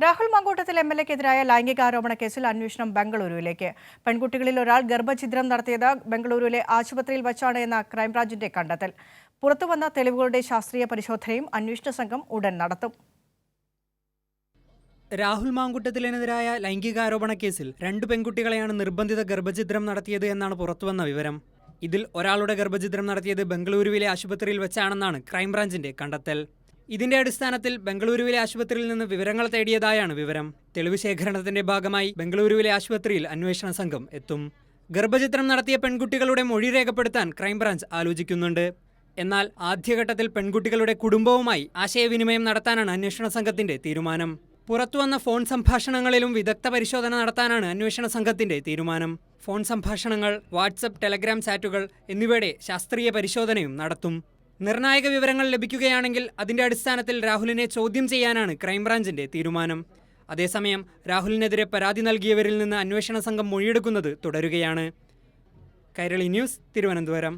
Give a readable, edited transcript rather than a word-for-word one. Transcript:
രാഹുൽ മാങ്കൂട്ടത്തിൽ എംഎൽഎക്കെതിരായ ലൈംഗികാരോപണ കേസിൽ അന്വേഷണം ബംഗളൂരുവിലേക്ക്. പെൺകുട്ടികളിൽ ഒരാൾ ഗർഭഛിദ്രം നടത്തിയത് ബംഗളൂരുവിലെ ആശുപത്രിയിൽ വച്ചാണ് എന്ന ക്രൈംബ്രാഞ്ചിന്റെ കണ്ടെത്തൽ. പുറത്തുവന്ന തെളിവുകളുടെ ശാസ്ത്രീയ പരിശോധനയും അന്വേഷണ സംഘം ഉടൻ നടത്തും. രാഹുൽ മാങ്കൂട്ടത്തിനെതിരായ ലൈംഗികാരോപണ കേസിൽ 2 പെൺകുട്ടികളെയാണ് നിർബന്ധിത ഗർഭഛിദ്രം നടത്തിയത് എന്നാണ് പുറത്തുവന്ന വിവരം. ഇതിൽ ഒരാളുടെ ഗർഭഛിദ്രം നടത്തിയത് ബംഗളൂരുവിലെ ആശുപത്രിയിൽ വെച്ചാണെന്നാണ് ക്രൈംബ്രാഞ്ചിന്റെ കണ്ടെത്തൽ. ഇതിന്റെ അടിസ്ഥാനത്തിൽ ബംഗളൂരുവിലെ ആശുപത്രിയിൽ നിന്ന് വിവരങ്ങൾ തേടിയതായാണ് വിവരം. തെളിവ് ശേഖരണത്തിന്റെ ഭാഗമായി ബംഗളൂരുവിലെ ആശുപത്രിയിൽ അന്വേഷണ സംഘം എത്തും. ഗർഭഛിദ്രം നടത്തിയ പെൺകുട്ടികളുടെ മൊഴി രേഖപ്പെടുത്താൻ ക്രൈംബ്രാഞ്ച് ആലോചിക്കുന്നുണ്ട്. എന്നാൽ ആദ്യഘട്ടത്തിൽ പെൺകുട്ടികളുടെ കുടുംബവുമായി ആശയവിനിമയം നടത്താനാണ് അന്വേഷണ സംഘത്തിന്റെ തീരുമാനം. പുറത്തുവന്ന ഫോൺ സംഭാഷണങ്ങളിലും വിദഗ്ധ പരിശോധന നടത്താനാണ് അന്വേഷണ സംഘത്തിന്റെ തീരുമാനം. ഫോൺ സംഭാഷണങ്ങൾ, വാട്സപ്പ്, ടെലഗ്രാം ചാറ്റുകൾ എന്നിവയുടെ ശാസ്ത്രീയ പരിശോധനയും നടത്തും. നിർണായക വിവരങ്ങൾ ലഭിക്കുകയാണെങ്കിൽ അതിന്റെ അടിസ്ഥാനത്തിൽ രാഹുലിനെ ചോദ്യം ചെയ്യാനാണ് ക്രൈംബ്രാഞ്ചിന്റെ തീരുമാനം. അതേസമയം രാഹുലിനെതിരെ പരാതി നൽകിയവരിൽ നിന്ന് അന്വേഷണ സംഘം മൊഴിയെടുക്കുന്നത് തുടരുകയാണ്. കൈരളി ന്യൂസ്, തിരുവനന്തപുരം.